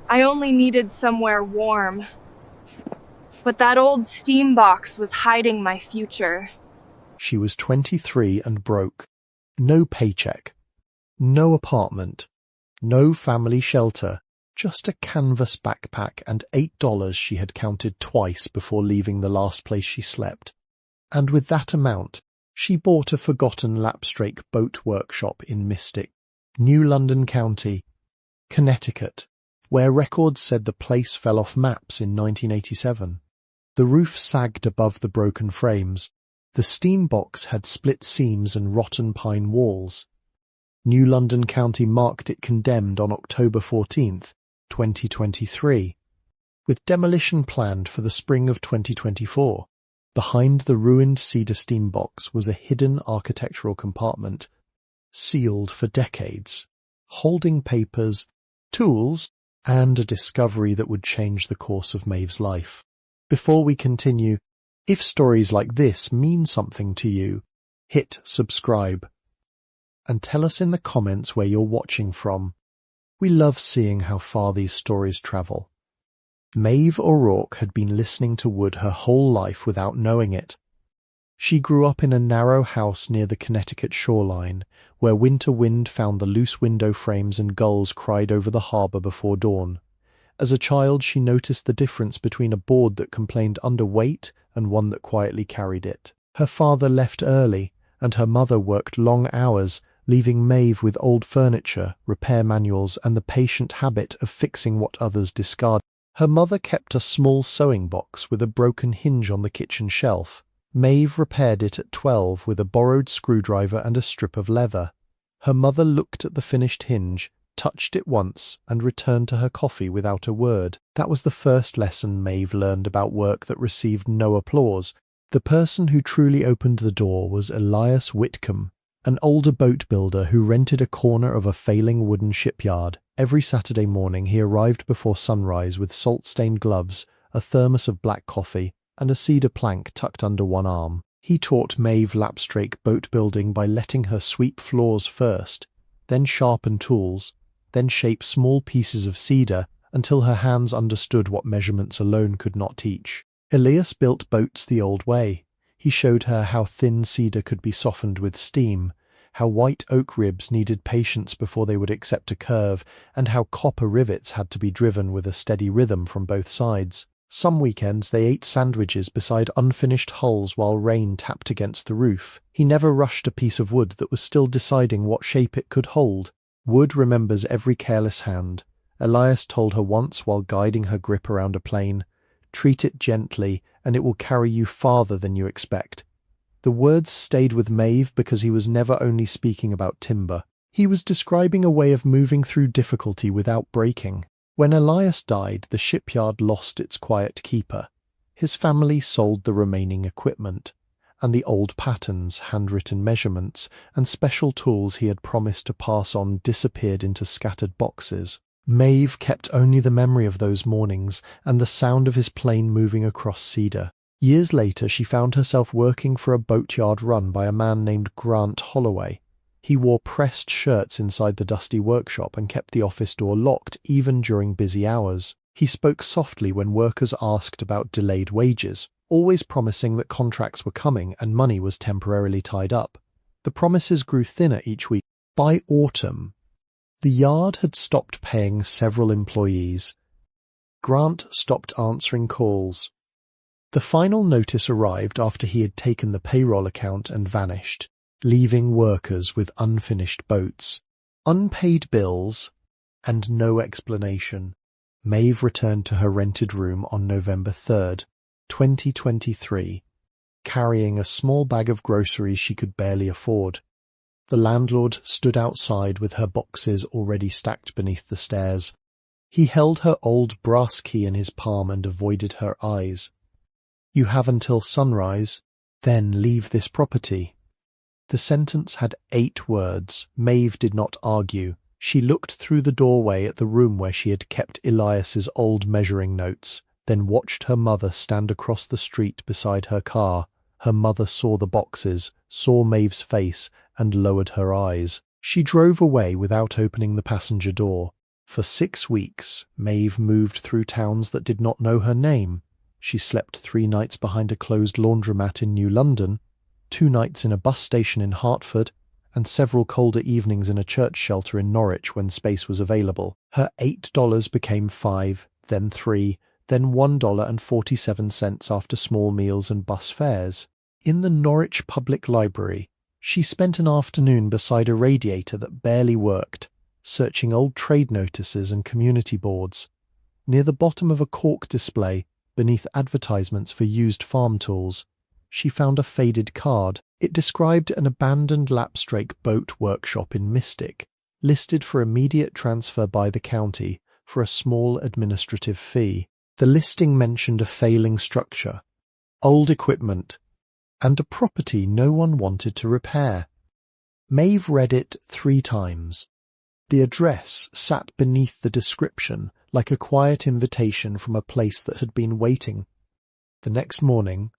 I only needed somewhere warm. But that old steam box was hiding my future. She was 23 and broke. No paycheck. No apartment. No family shelter. Just a canvas backpack and $8 she had counted twice before leaving the last place she slept. And with that amount, she bought a forgotten lapstrake boat workshop in Mystic, New London County, Connecticut, where records said the place fell off maps in 1987. The roof sagged above the broken frames. The steam box had split seams and rotten pine walls. New London County marked it condemned on October 14th, 2023, with demolition planned for the spring of 2024. Behind the ruined cedar steam box was a hidden architectural compartment, sealed for decades, holding papers, tools, and a discovery that would change the course of Maeve's life. Before we continue, if stories like this mean something to you, hit subscribe and tell us in the comments where you're watching from. We love seeing how far these stories travel. Maeve O'Rourke had been listening to wood her whole life without knowing it. She grew up in a narrow house near the Connecticut shoreline, where winter wind found the loose window frames and gulls cried over the harbour before dawn. As a child, she noticed the difference between a board that complained under weight and one that quietly carried it. Her father left early, and her mother worked long hours, leaving Maeve with old furniture, repair manuals, and the patient habit of fixing what others discarded. Her mother kept a small sewing box with a broken hinge on the kitchen shelf. Maeve repaired it at 12 with a borrowed screwdriver and a strip of leather. Her mother looked at the finished hinge, touched it once, and returned to her coffee without a word. That was the first lesson Maeve learned about work that received no applause. The person who truly opened the door was Elias Whitcomb, an older boat builder who rented a corner of a failing wooden shipyard. Every Saturday morning he arrived before sunrise with salt-stained gloves, a thermos of black coffee, and a cedar plank tucked under one arm. He taught Maeve lapstrake boat building by letting her sweep floors first, then sharpen tools, then shape small pieces of cedar until her hands understood what measurements alone could not teach. Elias built boats the old way. He showed her how thin cedar could be softened with steam, how white oak ribs needed patience before they would accept a curve, and how copper rivets had to be driven with a steady rhythm from both sides. Some weekends they ate sandwiches beside unfinished hulls while rain tapped against the roof. He never rushed a piece of wood that was still deciding what shape it could hold. Wood remembers every careless hand. Elias told her once while guiding her grip around a plane, "Treat it gently, and it will carry you farther than you expect." The words stayed with Maeve because he was never only speaking about timber. He was describing a way of moving through difficulty without breaking. When Elias died, the shipyard lost its quiet keeper. His family sold the remaining equipment, and the old patterns, handwritten measurements, and special tools he had promised to pass on disappeared into scattered boxes. Maeve kept only the memory of those mornings and the sound of his plane moving across cedar. Years later, she found herself working for a boatyard run by a man named Grant Holloway. He wore pressed shirts inside the dusty workshop and kept the office door locked even during busy hours. He spoke softly when workers asked about delayed wages, always promising that contracts were coming and money was temporarily tied up. The promises grew thinner each week. By autumn, the yard had stopped paying several employees. Grant stopped answering calls. The final notice arrived after he had taken the payroll account and vanished, leaving workers with unfinished boats, unpaid bills, and no explanation. Maeve returned to her rented room on November 3rd, 2023, carrying a small bag of groceries she could barely afford. The landlord stood outside with her boxes already stacked beneath the stairs. He held her old brass key in his palm and avoided her eyes. "You have until sunrise, then leave this property." The sentence had 8 words. Maeve did not argue. She looked through the doorway at the room where she had kept Elias's old measuring notes, then watched her mother stand across the street beside her car. Her mother saw the boxes, saw Maeve's face, and lowered her eyes. She drove away without opening the passenger door. For 6 weeks, Maeve moved through towns that did not know her name. She slept 3 nights behind a closed laundromat in New London, 2 nights in a bus station in Hartford, and several colder evenings in a church shelter in Norwich when space was available. Her $8 became $5, then $3, then $1.47 after small meals and bus fares. In the Norwich Public Library, she spent an afternoon beside a radiator that barely worked, searching old trade notices and community boards. Near the bottom of a cork display, beneath advertisements for used farm tools, she found a faded card. It described an abandoned lapstrake boat workshop in Mystic, listed for immediate transfer by the county for a small administrative fee. The listing mentioned a failing structure, old equipment, and a property no one wanted to repair. Maeve read it 3 times. The address sat beneath the description like a quiet invitation from a place that had been waiting. The next morning,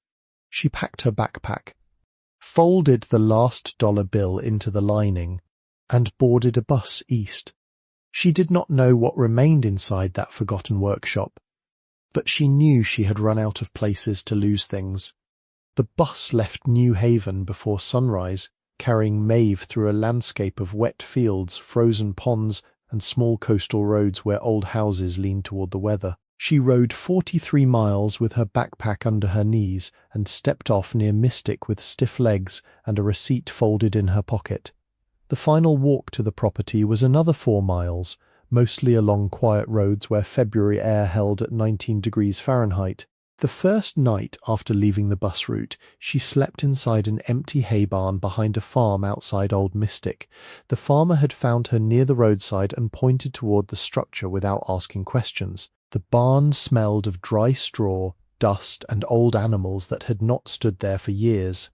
she packed her backpack, folded the last dollar bill into the lining, and boarded a bus east. She did not know what remained inside that forgotten workshop, but she knew she had run out of places to lose things. The bus left New Haven before sunrise, carrying Maeve through a landscape of wet fields, frozen ponds, and small coastal roads where old houses leaned toward the weather. She rode 43 miles with her backpack under her knees and stepped off near Mystic with stiff legs and a receipt folded in her pocket. The final walk to the property was another 4 miles, mostly along quiet roads where February air held at 19 degrees Fahrenheit. The first night after leaving the bus route, she slept inside an empty hay barn behind a farm outside Old Mystic. The farmer had found her near the roadside and pointed toward the structure without asking questions. The barn smelled of dry straw, dust, and old animals that had not stood there for years.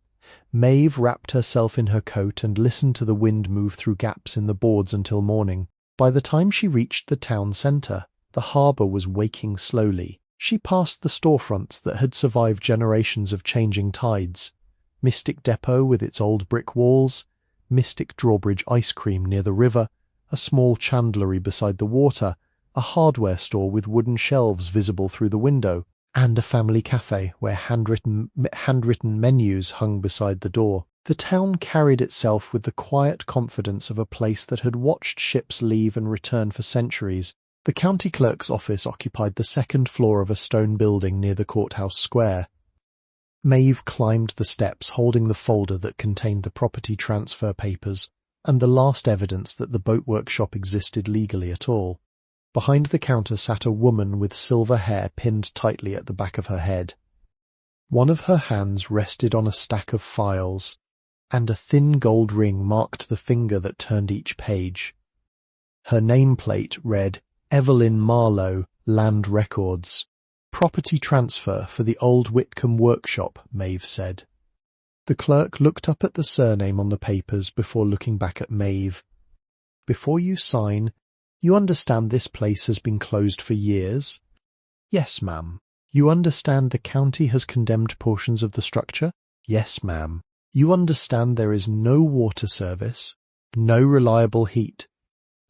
Maeve wrapped herself in her coat and listened to the wind move through gaps in the boards until morning. By the time she reached the town centre, the harbour was waking slowly. She passed the storefronts that had survived generations of changing tides. Mystic Depot with its old brick walls, Mystic Drawbridge ice cream near the river, a small chandlery beside the water, a hardware store with wooden shelves visible through the window, and a family cafe where handwritten menus hung beside the door. The town carried itself with the quiet confidence of a place that had watched ships leave and return for centuries. The county clerk's office occupied the 2nd floor of a stone building near the courthouse square. Maeve climbed the steps holding the folder that contained the property transfer papers and the last evidence that the boat workshop existed legally at all. Behind the counter sat a woman with silver hair pinned tightly at the back of her head. One of her hands rested on a stack of files, and a thin gold ring marked the finger that turned each page. Her nameplate read, Evelyn Marlowe, Land Records. Property transfer for the old Whitcomb workshop, Maeve said. The clerk looked up at the surname on the papers before looking back at Maeve. Before you sign, you understand this place has been closed for years? Yes, ma'am. You understand the county has condemned portions of the structure? Yes, ma'am. You understand there is no water service, no reliable heat,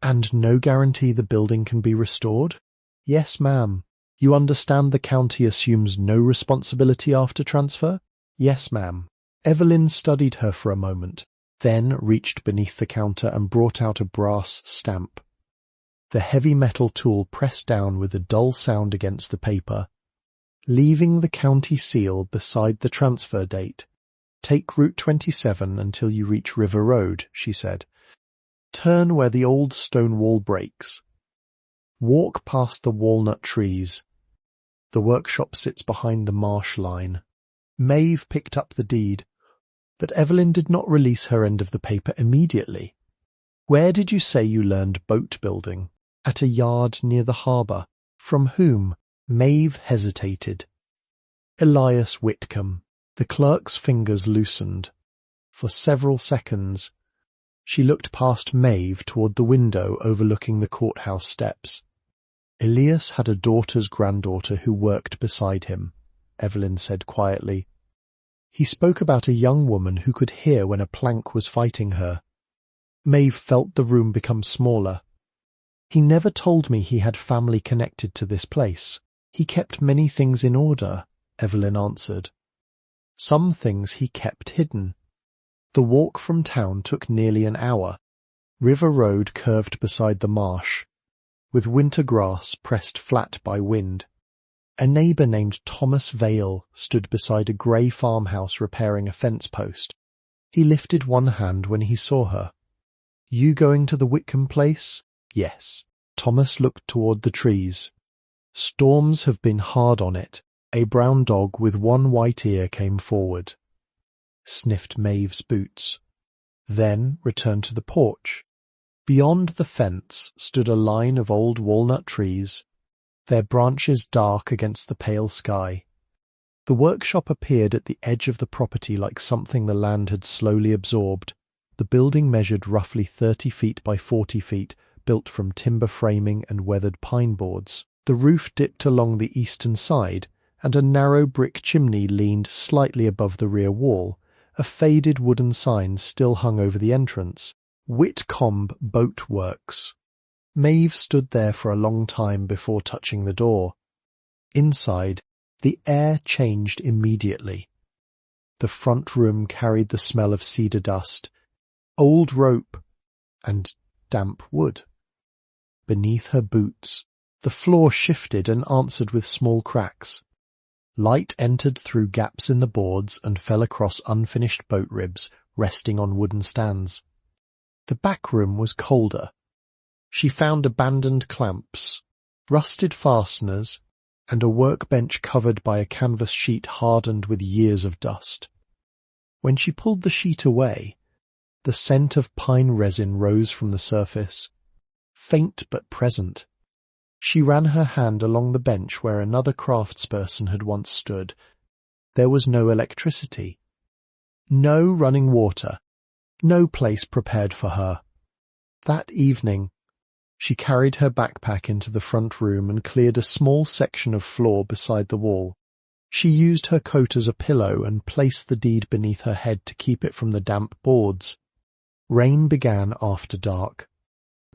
and no guarantee the building can be restored? Yes, ma'am. You understand the county assumes no responsibility after transfer? Yes, ma'am. Evelyn studied her for a moment, then reached beneath the counter and brought out a brass stamp. The heavy metal tool pressed down with a dull sound against the paper. Leaving the county seal beside the transfer date. Take Route 27 until you reach River Road, she said. Turn where the old stone wall breaks. Walk past the walnut trees. The workshop sits behind the marsh line. Maeve picked up the deed, but Evelyn did not release her end of the paper immediately. Where did you say you learned boat building? At a yard near the harbour. From whom? Maeve hesitated. Elias Whitcomb. The clerk's fingers loosened. For several seconds, she looked past Maeve toward the window overlooking the courthouse steps. Elias had a daughter's granddaughter who worked beside him, Evelyn said quietly. He spoke about a young woman who could hear when a plank was fighting her. Maeve felt the room become smaller. He never told me he had family connected to this place. He kept many things in order, Evelyn answered. Some things he kept hidden. The walk from town took nearly an hour. River Road curved beside the marsh, with winter grass pressed flat by wind. A neighbour named Thomas Vale stood beside a grey farmhouse repairing a fence post. He lifted one hand when he saw her. "You going to the Whitcomb place?" "Yes." Thomas looked toward the trees. "Storms have been hard on it." A brown dog with one white ear came forward, sniffed Maeve's boots, then returned to the porch. Beyond the fence stood a line of old walnut trees, their branches dark against the pale sky. The workshop appeared at the edge of the property like something the land had slowly absorbed. The building measured roughly 30 feet by 40 feet, built from timber framing and weathered pine boards. The roof dipped along the eastern side, and a narrow brick chimney leaned slightly above the rear wall. A faded wooden sign still hung over the entrance. Whitcomb Boat Works. Maeve stood there for a long time before touching the door. Inside, the air changed immediately. The front room carried the smell of cedar dust, old rope, and damp wood. Beneath her boots, the floor shifted and answered with small cracks. Light entered through gaps in the boards and fell across unfinished boat ribs resting on wooden stands. The back room was colder. She found abandoned clamps, rusted fasteners, and a workbench covered by a canvas sheet hardened with years of dust. When she pulled the sheet away, the scent of pine resin rose from the surface, faint but present. She ran her hand along the bench where another craftsperson had once stood. There was no electricity, no running water, no place prepared for her. That evening, she carried her backpack into the front room and cleared a small section of floor beside the wall. She used her coat as a pillow and placed the deed beneath her head to keep it from the damp boards. Rain began after dark.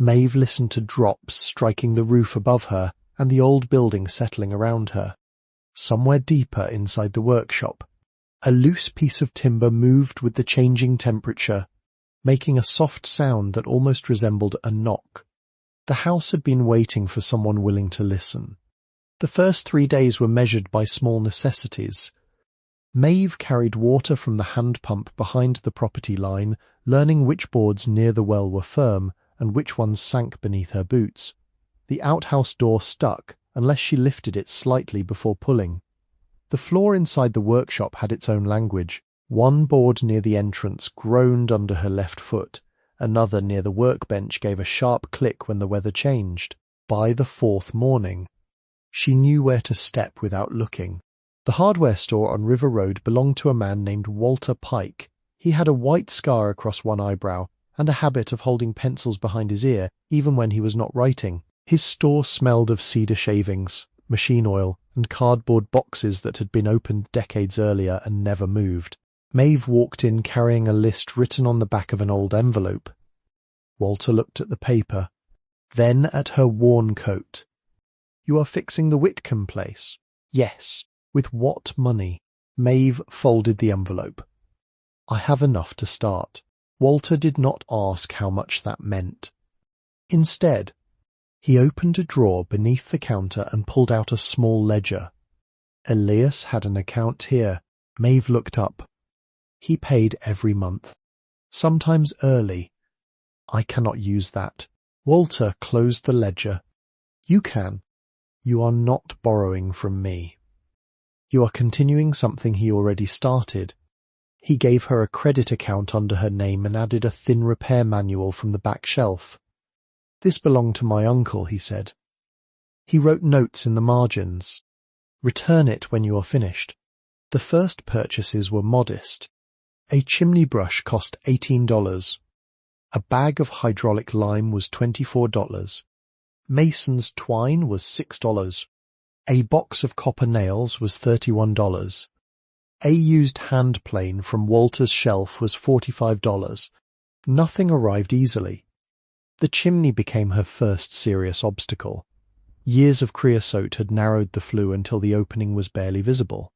Maeve listened to drops striking the roof above her and the old building settling around her. Somewhere deeper inside the workshop, a loose piece of timber moved with the changing temperature, making a soft sound that almost resembled a knock. The house had been waiting for someone willing to listen. The first 3 days were measured by small necessities. Maeve carried water from the hand pump behind the property line, learning which boards near the well were firm and which ones sank beneath her boots. The outhouse door stuck unless she lifted it slightly before pulling. The floor inside the workshop had its own language. One board near the entrance groaned under her left foot. Another near the workbench gave a sharp click when the weather changed. By the 4th morning, she knew where to step without looking. The hardware store on River Road belonged to a man named Walter Pike. He had a white scar across one eyebrow and a habit of holding pencils behind his ear even when he was not writing. His store smelled of cedar shavings, machine oil, and cardboard boxes that had been opened decades earlier and never moved. Maeve walked in carrying a list written on the back of an old envelope. Walter looked at the paper, then at her worn coat. "You are fixing the Whitcomb place?" "Yes." "With what money?" Maeve folded the envelope. "I have enough to start." Walter did not ask how much that meant. Instead, he opened a drawer beneath the counter and pulled out a small ledger. Elias had an account here. Maeve looked up. He paid every month, sometimes early. "I cannot use that." Walter closed the ledger. "You can. You are not borrowing from me. You are continuing something he already started." He gave her a credit account under her name and added a thin repair manual from the back shelf. "This belonged to my uncle," he said. He wrote notes in the margins. "Return it when you are finished." The first purchases were modest. A chimney brush cost $18. A bag of hydraulic lime was $24. Mason's twine was $6. A box of copper nails was $31. A used hand plane from Walter's shelf was $45. Nothing arrived easily. The chimney became her first serious obstacle. Years of creosote had narrowed the flue until the opening was barely visible.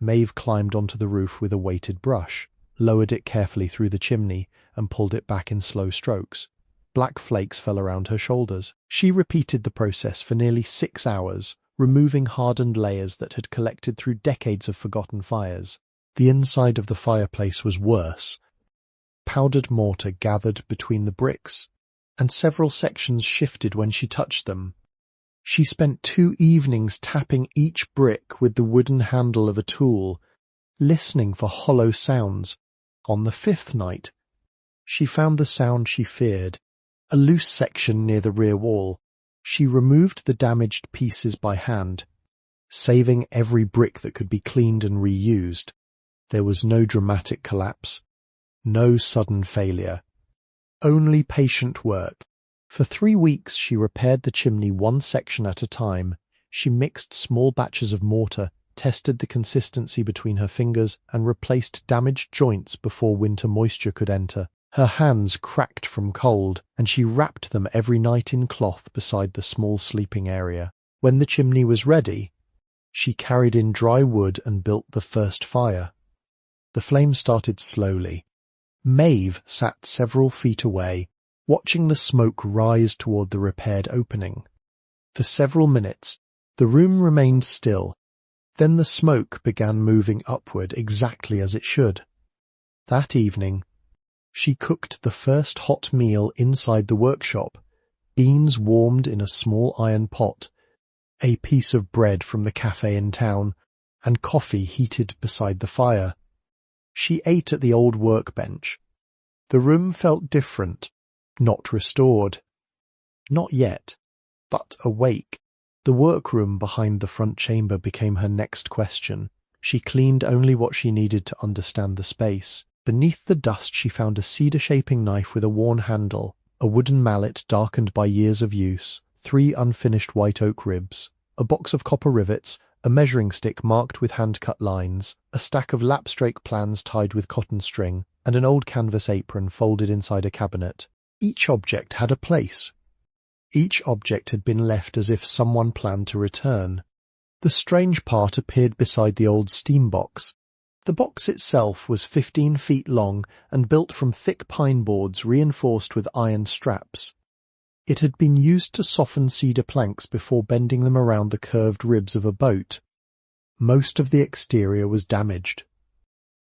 Maeve climbed onto the roof with a weighted brush, lowered it carefully through the chimney, and pulled it back in slow strokes. Black flakes fell around her shoulders. She repeated the process for nearly 6 hours, removing hardened layers that had collected through decades of forgotten fires. The inside of the fireplace was worse. Powdered mortar gathered between the bricks, and several sections shifted when she touched them. She spent 2 evenings tapping each brick with the wooden handle of a tool, listening for hollow sounds. On the 5th night, she found the sound she feared, a loose section near the rear wall. She removed the damaged pieces by hand, saving every brick that could be cleaned and reused. There was no dramatic collapse, no sudden failure, only patient work. For 3 weeks she repaired the chimney one section at a time. She mixed small batches of mortar, tested the consistency between her fingers, and replaced damaged joints before winter moisture could enter. Her hands cracked from cold, and she wrapped them every night in cloth beside the small sleeping area. When the chimney was ready, she carried in dry wood and built the first fire. The flame started slowly. Maeve sat several feet away, watching the smoke rise toward the repaired opening. For several minutes, the room remained still. Then the smoke began moving upward exactly as it should. That evening, she cooked the first hot meal inside the workshop, beans warmed in a small iron pot, a piece of bread from the cafe in town, and coffee heated beside the fire. She ate at the old workbench. The room felt different, not restored. Not yet, but awake. The workroom behind the front chamber became her next question. She cleaned only what she needed to understand the space. Beneath the dust she found a cedar-shaping knife with a worn handle, a wooden mallet darkened by years of use, 3 unfinished white oak ribs, a box of copper rivets, a measuring stick marked with hand-cut lines, a stack of lapstrake plans tied with cotton string, and an old canvas apron folded inside a cabinet. Each object had a place. Each object had been left as if someone planned to return. The strange part appeared beside the old steam box. The box itself was 15 feet long and built from thick pine boards reinforced with iron straps. It had been used to soften cedar planks before bending them around the curved ribs of a boat. Most of the exterior was damaged.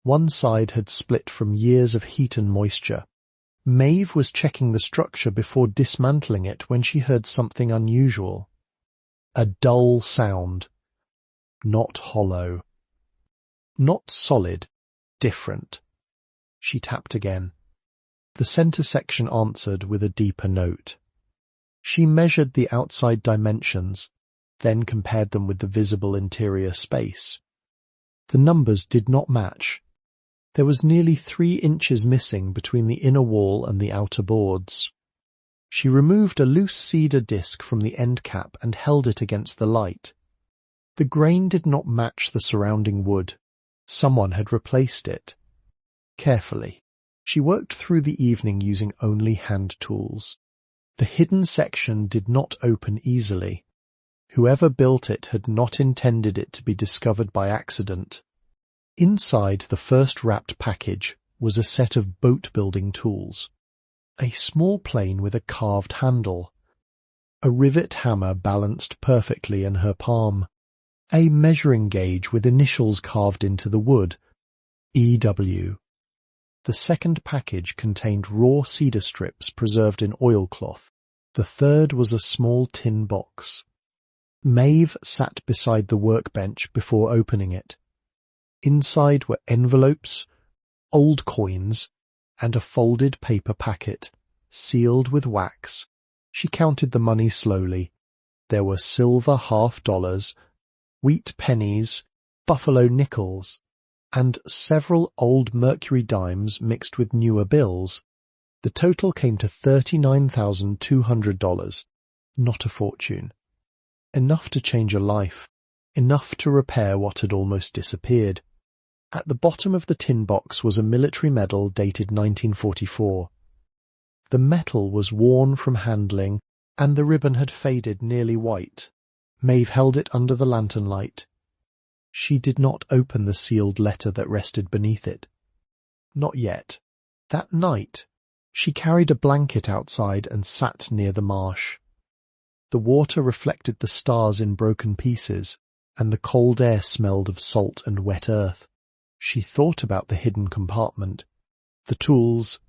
One side had split from years of heat and moisture. Maeve was checking the structure before dismantling it when she heard something unusual. A dull sound. Not hollow. Not solid. Different. She tapped again. The center section answered with a deeper note. She measured the outside dimensions, then compared them with the visible interior space. The numbers did not match. There was nearly 3 inches missing between the inner wall and the outer boards. She removed a loose cedar disc from the end cap and held it against the light. The grain did not match the surrounding wood. Someone had replaced it. Carefully, she worked through the evening using only hand tools. The hidden section did not open easily. Whoever built it had not intended it to be discovered by accident. Inside the first wrapped package was a set of boat-building tools. A small plane with a carved handle. A rivet hammer balanced perfectly in her palm. A measuring gauge with initials carved into the wood. EW. The second package contained raw cedar strips preserved in oilcloth. The third was a small tin box. Maeve sat beside the workbench before opening it. Inside were envelopes, old coins, and a folded paper packet, sealed with wax. She counted the money slowly. There were silver $half, wheat pennies, buffalo nickels, and several old mercury dimes mixed with newer bills. The total came to $39,200. Not a fortune. Enough to change a life. Enough to repair what had almost disappeared. At the bottom of the tin box was a military medal dated 1944. The metal was worn from handling, and the ribbon had faded nearly white. Maeve held it under the lantern light. She did not open the sealed letter that rested beneath it. Not yet. That night, she carried a blanket outside and sat near the marsh. The water reflected the stars in broken pieces, and the cold air smelled of salt and wet earth. She thought about the hidden compartment, the tools,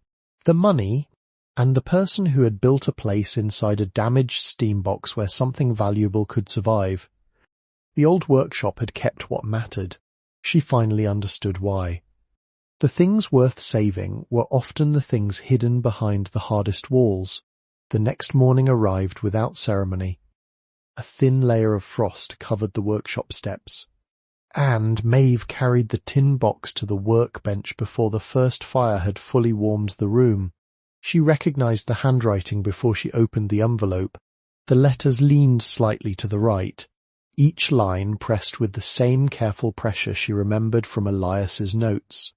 the money, and the person who had built a place inside a damaged steam box where something valuable could survive. The old workshop had kept what mattered. She finally understood why. The things worth saving were often the things hidden behind the hardest walls. The next morning arrived without ceremony. A thin layer of frost covered the workshop steps, and Maeve carried the tin box to the workbench before the first fire had fully warmed the room. She recognized the handwriting before she opened the envelope. The letters leaned slightly to the right, each line pressed with the same careful pressure she remembered from Elias's notes.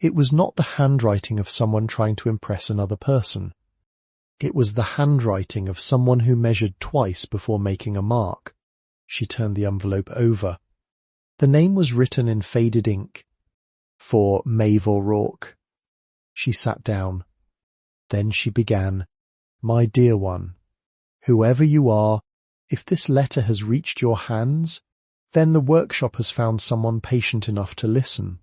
It was not the handwriting of someone trying to impress another person. It was the handwriting of someone who measured twice before making a mark. She turned the envelope over. The name was written in faded ink. For Maeve O'Rourke. She sat down. Then she began, "My dear one, whoever you are, if this letter has reached your hands, then the workshop has found someone patient enough to listen.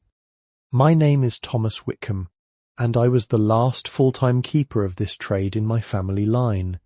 My name is Thomas Whitcomb, and I was the last full-time keeper of this trade in my family line.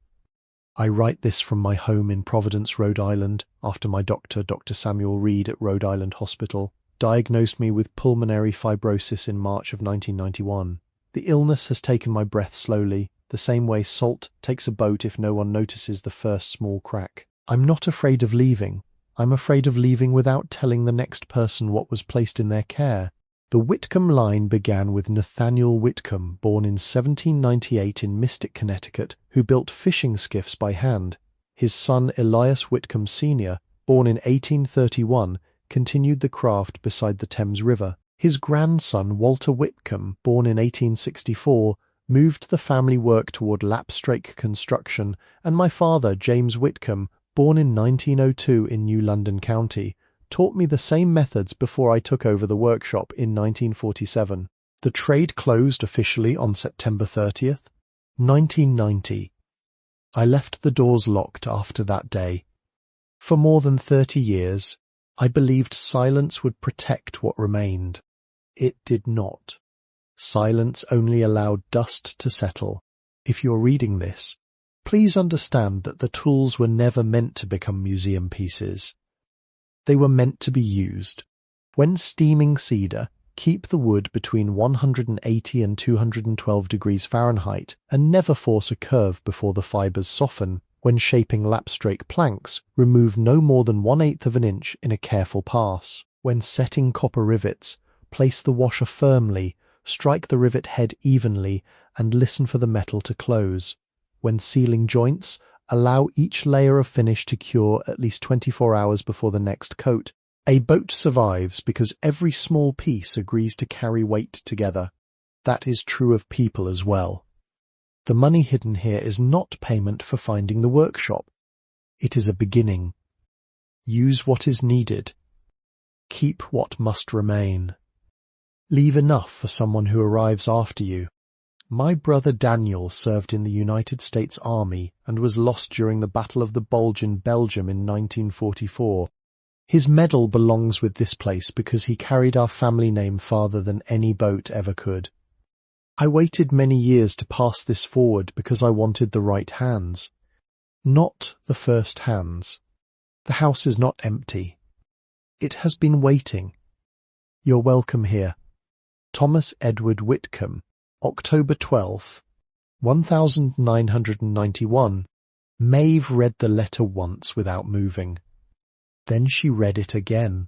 I write this from my home in Providence, Rhode Island, after my doctor, Dr. Samuel Reed at Rhode Island Hospital, diagnosed me with pulmonary fibrosis in March of 1991. The illness has taken my breath slowly, the same way salt takes a boat if no one notices the first small crack. I'm not afraid of leaving. I'm afraid of leaving without telling the next person what was placed in their care. The Whitcomb line began with Nathaniel Whitcomb, born in 1798 in Mystic, Connecticut, who built fishing skiffs by hand. His son Elias Whitcomb Sr., born in 1831, continued the craft beside the Thames River. His grandson Walter Whitcomb, born in 1864, moved the family work toward lapstrake construction, and my father, James Whitcomb, born in 1902 in New London County, taught me the same methods before I took over the workshop in 1947. The trade closed officially on September 30th, 1990. I left the doors locked after that day. For more than 30 years, I believed silence would protect what remained. It did not. Silence only allowed dust to settle. If you're reading this, please understand that the tools were never meant to become museum pieces. They were meant to be used. When steaming cedar, keep the wood between 180 and 212 degrees Fahrenheit and never force a curve before the fibers soften. When shaping lapstrake planks, remove no more than 1/8 of an inch in a careful pass. When setting copper rivets, place the washer firmly, strike the rivet head evenly, and listen for the metal to close. When sealing joints, allow each layer of finish to cure at least 24 hours before the next coat. A boat survives because every small piece agrees to carry weight together. That is true of people as well. The money hidden here is not payment for finding the workshop. It is a beginning. Use what is needed. Keep what must remain. Leave enough for someone who arrives after you. My brother Daniel served in the United States Army and was lost during the Battle of the Bulge in Belgium in 1944. His medal belongs with this place because he carried our family name farther than any boat ever could. I waited many years to pass this forward because I wanted the right hands. Not the first hands. The house is not empty. It has been waiting. You're welcome here. Thomas Edward Whitcomb, October 12th, 1991. Maeve read the letter once without moving. Then she read it again.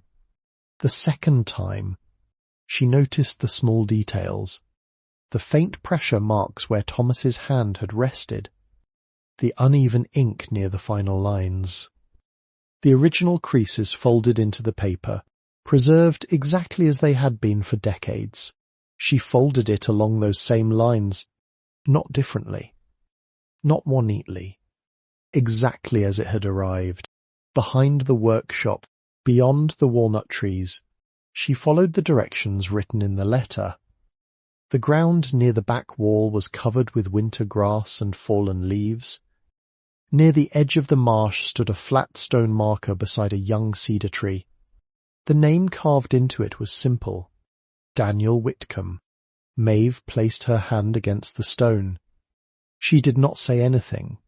The second time, she noticed the small details. The faint pressure marks where Thomas's hand had rested. The uneven ink near the final lines. The original creases folded into the paper, preserved exactly as they had been for decades. She folded it along those same lines, not differently. Not more neatly. Exactly as it had arrived. Behind the workshop, beyond the walnut trees. She followed the directions written in the letter. The ground near the back wall was covered with winter grass and fallen leaves. Near the edge of the marsh stood a flat stone marker beside a young cedar tree. The name carved into it was simple. Daniel Whitcomb. Maeve placed her hand against the stone. She did not say anything.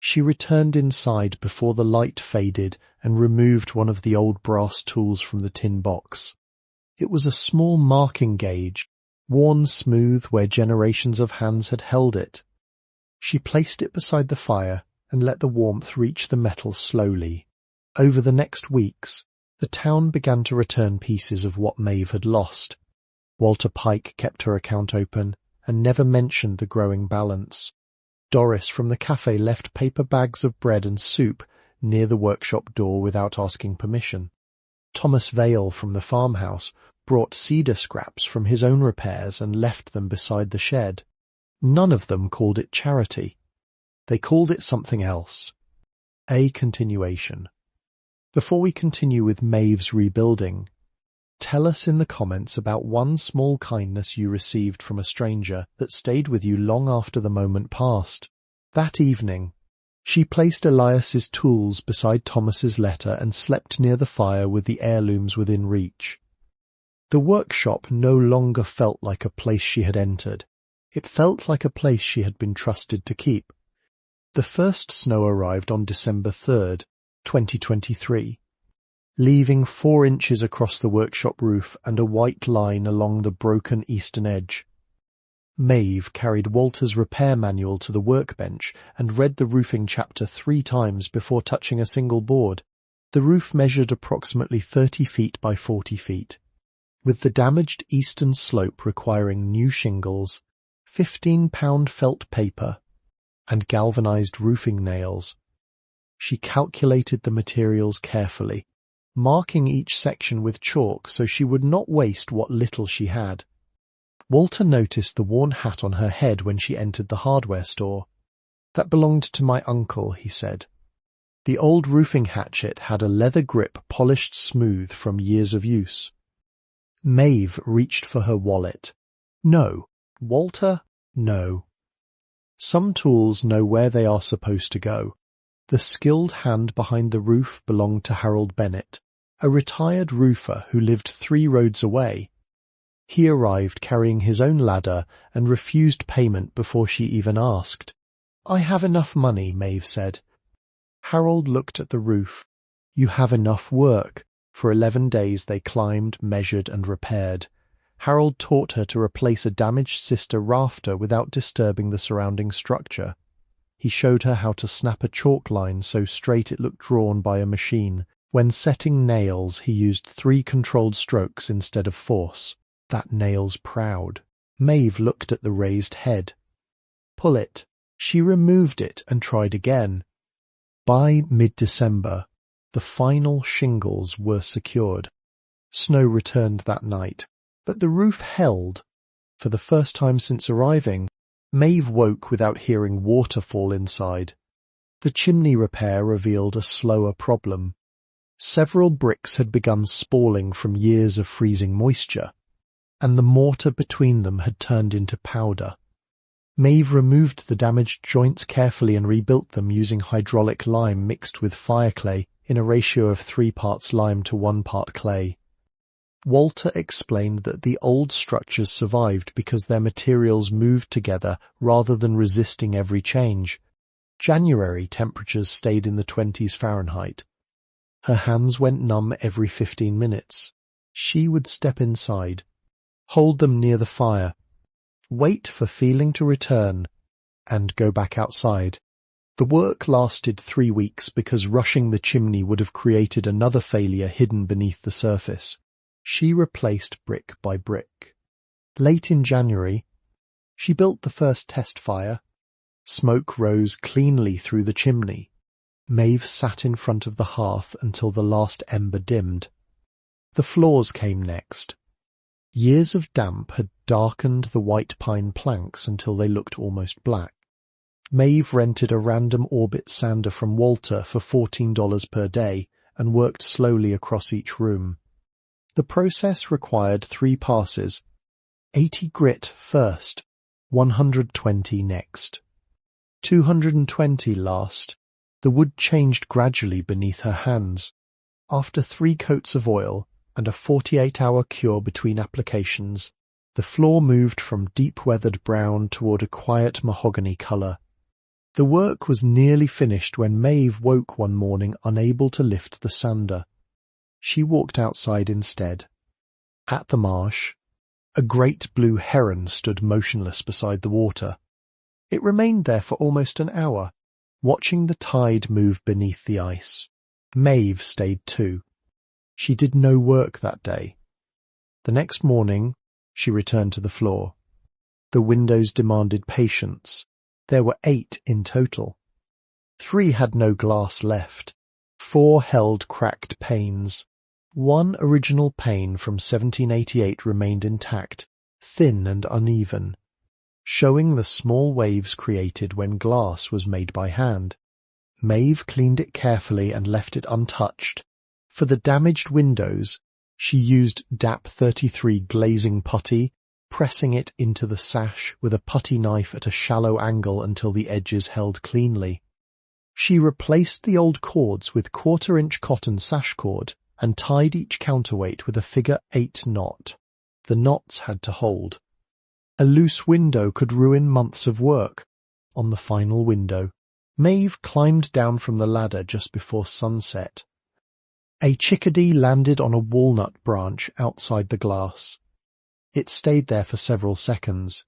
She returned inside before the light faded and removed one of the old brass tools from the tin box. It was a small marking gauge, worn smooth where generations of hands had held it. She placed it beside the fire and let the warmth reach the metal slowly. Over the next weeks, the town began to return pieces of what Maeve had lost. Walter Pike kept her account open and never mentioned the growing balance. Doris from the cafe left paper bags of bread and soup near the workshop door without asking permission. Thomas Vale from the farmhouse brought cedar scraps from his own repairs and left them beside the shed. None of them called it charity. They called it something else. A continuation. Before we continue with Maeve's rebuilding, tell us in the comments about one small kindness you received from a stranger that stayed with you long after the moment passed. That evening, she placed Elias's tools beside Thomas's letter and slept near the fire with the heirlooms within reach. The workshop no longer felt like a place she had entered. It felt like a place she had been trusted to keep. The first snow arrived on December 3rd, 2023. Leaving 4 inches across the workshop roof and a white line along the broken eastern edge. Maeve carried Walter's repair manual to the workbench and read the roofing chapter 3 times before touching a single board. The roof measured approximately 30 feet by 40 feet, with the damaged eastern slope requiring new shingles, 15-pound felt paper, and galvanized roofing nails. She calculated the materials carefully, marking each section with chalk so she would not waste what little she had. Walter noticed the worn hat on her head when she entered the hardware store. "That belonged to my uncle," he said. The old roofing hatchet had a leather grip polished smooth from years of use. Maeve reached for her wallet. "No, Walter, no." Some tools know where they are supposed to go. The skilled hand behind the roof belonged to Harold Bennett, a retired roofer who lived 3 roads away. He arrived carrying his own ladder and refused payment before she even asked. "I have enough money," Maeve said. Harold looked at the roof. "You have enough work." For 11 days they climbed, measured and repaired. Harold taught her to replace a damaged sister rafter without disturbing the surrounding structure. He showed her how to snap a chalk line so straight it looked drawn by a machine. When setting nails, he used 3 controlled strokes instead of force. That nail's proud. Maeve looked at the raised head. "Pull it." She removed it and tried again. By mid-December, the final shingles were secured. Snow returned that night, but the roof held. For the first time since arriving, Maeve woke without hearing water fall inside. The chimney repair revealed a slower problem. Several bricks had begun spalling from years of freezing moisture, and the mortar between them had turned into powder. Maeve removed the damaged joints carefully and rebuilt them using hydraulic lime mixed with fire clay in a ratio of 3 parts lime to 1 part clay. Walter explained that the old structures survived because their materials moved together rather than resisting every change. January temperatures stayed in the 20s Fahrenheit. Her hands went numb every 15 minutes. She would step inside, hold them near the fire, wait for feeling to return, and go back outside. The work lasted 3 weeks because rushing the chimney would have created another failure hidden beneath the surface. She replaced brick by brick. Late in January, she built the first test fire. Smoke rose cleanly through the chimney. Maeve sat in front of the hearth until the last ember dimmed. The floors came next. Years of damp had darkened the white pine planks until they looked almost black. Maeve rented a random orbit sander from Walter for $14 per day and worked slowly across each room. The process required 3 passes, 80 grit first, 120 next. 220 last. The wood changed gradually beneath her hands. After 3 coats of oil and a 48-hour cure between applications, the floor moved from deep weathered brown toward a quiet mahogany colour. The work was nearly finished when Maeve woke one morning unable to lift the sander. She walked outside instead. At the marsh, a great blue heron stood motionless beside the water. It remained there for almost an hour, watching the tide move beneath the ice. Maeve stayed too. She did no work that day. The next morning, she returned to the floor. The windows demanded patience. There were 8 in total. 3 had no glass left. 4 held cracked panes. 1 original pane from 1788 remained intact, thin and uneven, showing the small waves created when glass was made by hand. Maeve cleaned it carefully and left it untouched. For the damaged windows, she used DAP 33 glazing putty, pressing it into the sash with a putty knife at a shallow angle until the edges held cleanly. She replaced the old cords with 1/4-inch cotton sash cord and tied each counterweight with a figure 8 knot. The knots had to hold. A loose window could ruin months of work. On the final window, Maeve climbed down from the ladder just before sunset. A chickadee landed on a walnut branch outside the glass. It stayed there for several seconds.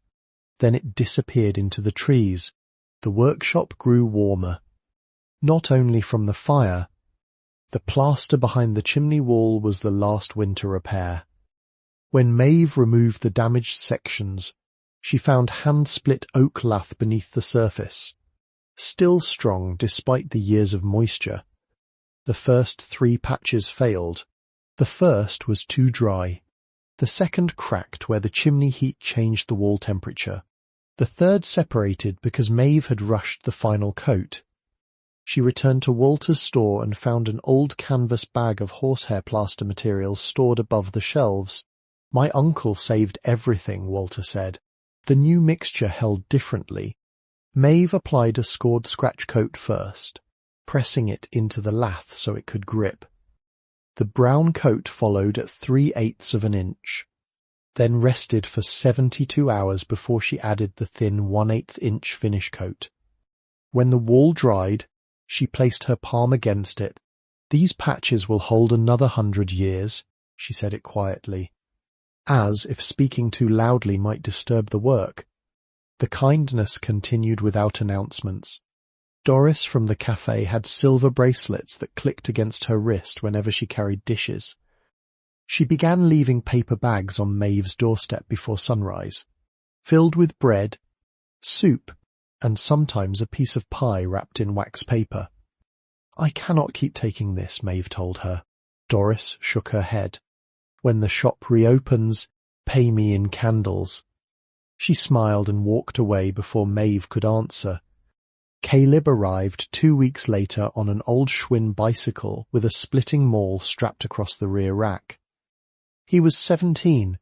Then it disappeared into the trees. The workshop grew warmer. Not only from the fire. The plaster behind the chimney wall was the last winter repair. When Maeve removed the damaged sections, she found hand-split oak lath beneath the surface, still strong despite the years of moisture. The first 3 patches failed. The first was too dry. The second cracked where the chimney heat changed the wall temperature. The third separated because Maeve had rushed the final coat. She returned to Walter's store and found an old canvas bag of horsehair plaster materials stored above the shelves. "My uncle saved everything," Walter said. The new mixture held differently. Maeve applied a scored scratch coat first, pressing it into the lath so it could grip. The brown coat followed at 3/8 of an inch, then rested for 72 hours before she added the thin 1/8 inch finish coat. When the wall dried, she placed her palm against it. "These patches will hold another 100 years, she said it quietly, as if speaking too loudly might disturb the work. The kindness continued without announcements. Doris from the cafe had silver bracelets that clicked against her wrist whenever she carried dishes. She began leaving paper bags on Maeve's doorstep before sunrise, filled with bread, soup, and sometimes a piece of pie wrapped in wax paper. "I cannot keep taking this," Maeve told her. Doris shook her head. "When the shop reopens, pay me in candles." She smiled and walked away before Maeve could answer. Caleb arrived 2 weeks later on an old Schwinn bicycle with a splitting maul strapped across the rear rack. He was 17,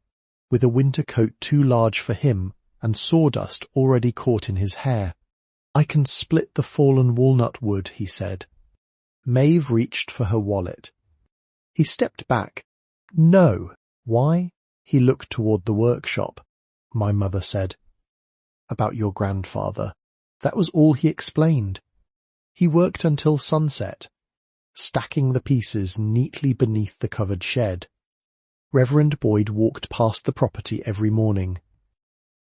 with a winter coat too large for him and sawdust already caught in his hair. "I can split the fallen walnut wood," he said. Maeve reached for her wallet. He stepped back. "No." "Why?" He looked toward the workshop. "My mother said." "About your grandfather." That was all he explained. He worked until sunset, stacking the pieces neatly beneath the covered shed. Reverend Boyd walked past the property every morning.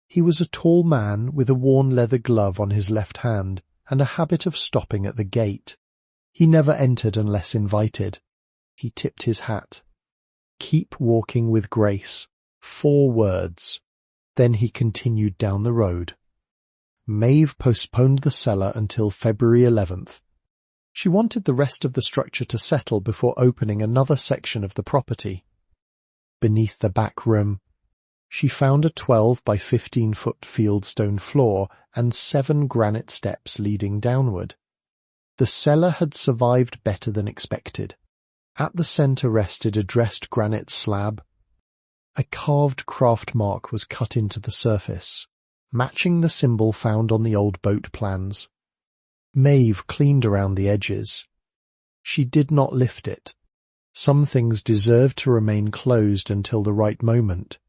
He was a tall man with a worn leather glove on his left hand and a habit of stopping at the gate. He never entered unless invited. He tipped his hat. "Keep walking with grace." 4 words. Then he continued down the road. Maeve postponed the cellar until February 11th. She wanted the rest of the structure to settle before opening another section of the property. Beneath the back room, She found a 12 by 15-foot fieldstone floor and 7 granite steps leading downward. The cellar had survived better than expected. At the center rested a dressed granite slab. A carved craft mark was cut into the surface, matching the symbol found on the old boat plans. Maeve cleaned around the edges. She did not lift it. Some things deserved to remain closed until the right moment.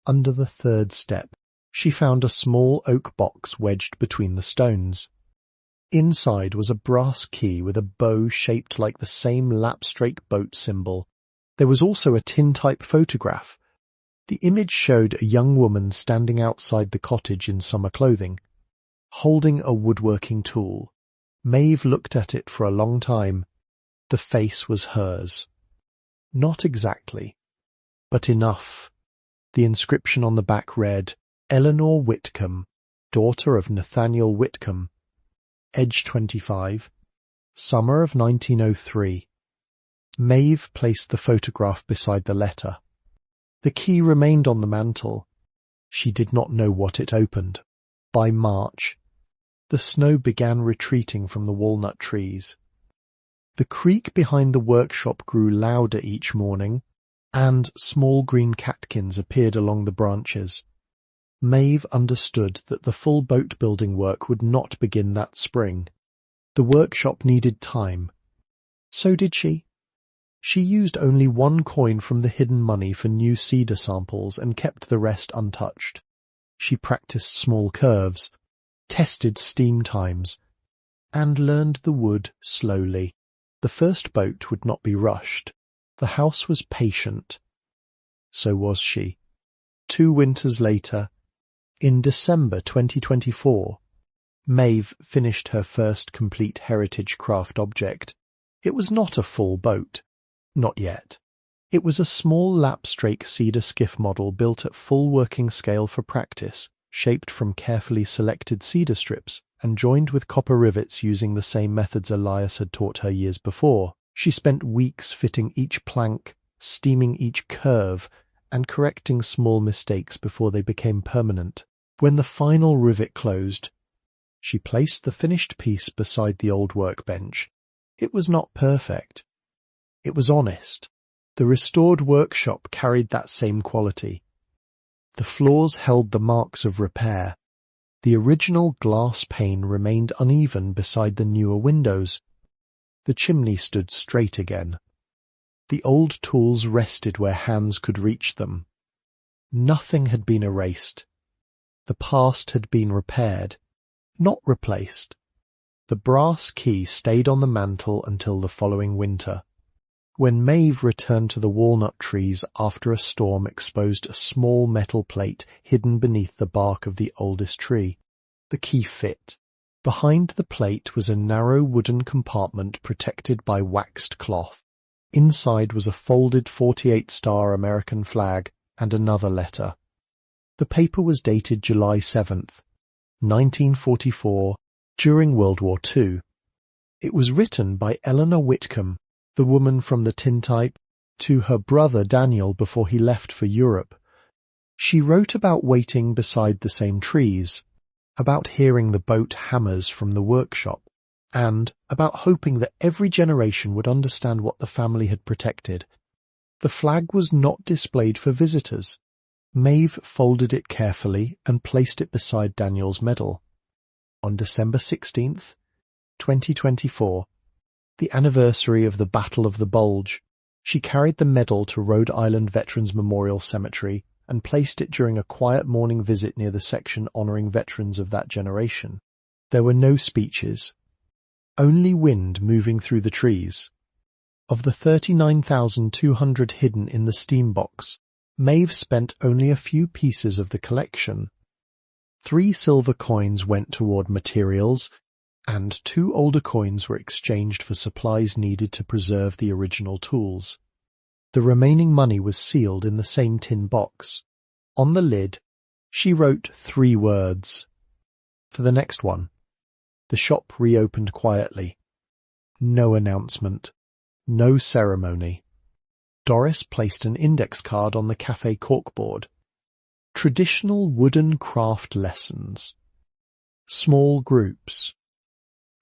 Under the 3rd step, she found a small oak box wedged between the stones. Inside was a brass key with a bow shaped like the same lapstrake boat symbol. There was also a tin-type photograph. The image showed a young woman standing outside the cottage in summer clothing, holding a woodworking tool. Maeve looked at it for a long time. The face was hers. Not exactly, but enough. The inscription on the back read, Eleanor Whitcomb, daughter of Nathaniel Whitcomb, age 25, summer of 1903. Maeve placed the photograph beside the letter. The key remained on the mantel. She did not know what it opened. By March, the snow began retreating from the walnut trees. The creak behind the workshop grew louder each morning, and small green catkins appeared along the branches. Maeve understood that the full boat-building work would not begin that spring. The workshop needed time. So did she. She used only 1 coin from the hidden money for new cedar samples and kept the rest untouched. She practiced small curves, tested steam times, and learned the wood slowly. The first boat would not be rushed. The house was patient. So was she. 2 winters later, in December 2024, Maeve finished her first complete heritage craft object. It was not a full boat. Not yet. It was a small lapstrake cedar skiff model built at full working scale for practice, shaped from carefully selected cedar strips and joined with copper rivets using the same methods Elias had taught her years before. She spent weeks fitting each plank, steaming each curve, and correcting small mistakes before they became permanent. When the final rivet closed, she placed the finished piece beside the old workbench. It was not perfect. It was honest. The restored workshop carried that same quality. The floors held the marks of repair. The original glass pane remained uneven beside the newer windows. The chimney stood straight again. The old tools rested where hands could reach them. Nothing had been erased. The past had been repaired, not replaced. The brass key stayed on the mantel until the following winter. When Maeve returned to the walnut trees after a storm exposed a small metal plate hidden beneath the bark of the oldest tree, the key fit. Behind the plate was a narrow wooden compartment protected by waxed cloth. Inside was a folded 48-star American flag and another letter. The paper was dated July 7th, 1944, during World War II. It was written by Eleanor Whitcomb, the woman from the tintype, to her brother Daniel before he left for Europe. She wrote about waiting beside the same trees, about hearing the boat hammers from the workshop, and about hoping that every generation would understand what the family had protected. The flag was not displayed for visitors. Maeve folded it carefully and placed it beside Daniel's medal. On December 16th, 2024, the anniversary of the Battle of the Bulge, she carried the medal to Rhode Island Veterans Memorial Cemetery and placed it during a quiet morning visit near the section honoring veterans of that generation. There were no speeches, only wind moving through the trees. Of the 39,200 hidden in the steam box, Maeve spent only a few pieces of the collection. 3 silver coins went toward materials, and 2 older coins were exchanged for supplies needed to preserve the original tools. The remaining money was sealed in the same tin box. On the lid, she wrote 3 words. For the next one, the shop reopened quietly. No announcement, no ceremony. Doris placed an index card on the cafe corkboard. Traditional wooden craft lessons. Small groups.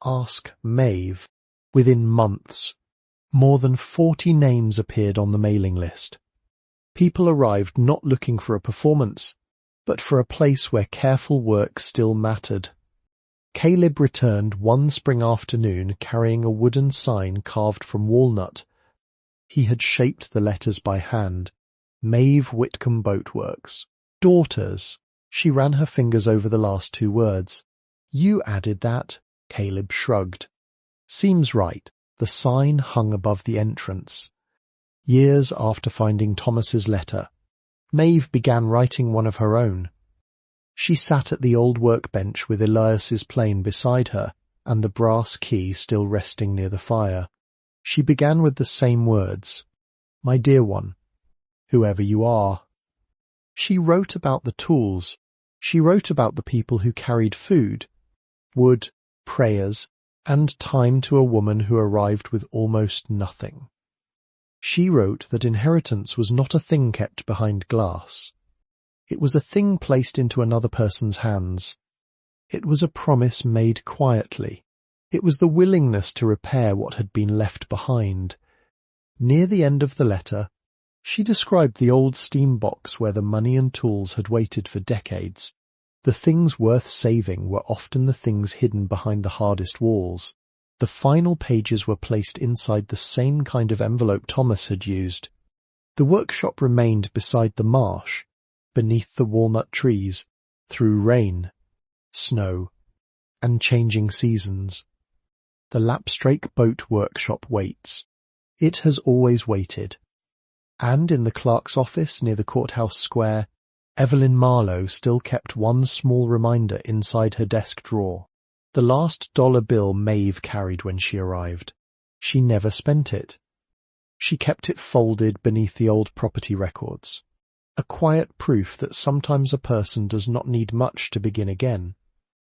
Ask Maeve. Within months, more than 40 names appeared on the mailing list. People arrived not looking for a performance, but for a place where careful work still mattered. Caleb returned one spring afternoon carrying a wooden sign carved from walnut. He had shaped the letters by hand. Maeve Whitcomb Boatworks. Daughters. She ran her fingers over the last two words. You added that? Caleb shrugged. Seems right. The sign hung above the entrance. Years after finding Thomas's letter, Maeve began writing one of her own. She sat at the old workbench with Elias's plane beside her and the brass key still resting near the fire. She began with the same words. My dear one, whoever you are. She wrote about the tools. She wrote about the people who carried food, wood, prayers, and time to a woman who arrived with almost nothing. She wrote that inheritance was not a thing kept behind glass. It was a thing placed into another person's hands. It was a promise made quietly. It was the willingness to repair what had been left behind. Near the end of the letter, she described the old steam box where the money and tools had waited for decades. The things worth saving were often the things hidden behind the hardest walls. The final pages were placed inside the same kind of envelope Thomas had used. The workshop remained beside the marsh, beneath the walnut trees, through rain, snow, and changing seasons. The lapstrake boat workshop waits. It has always waited. And in the clerk's office near the courthouse square, Evelyn Marlowe still kept one small reminder inside her desk drawer. The last dollar bill Maeve carried when she arrived. She never spent it. She kept it folded beneath the old property records. A quiet proof that sometimes a person does not need much to begin again.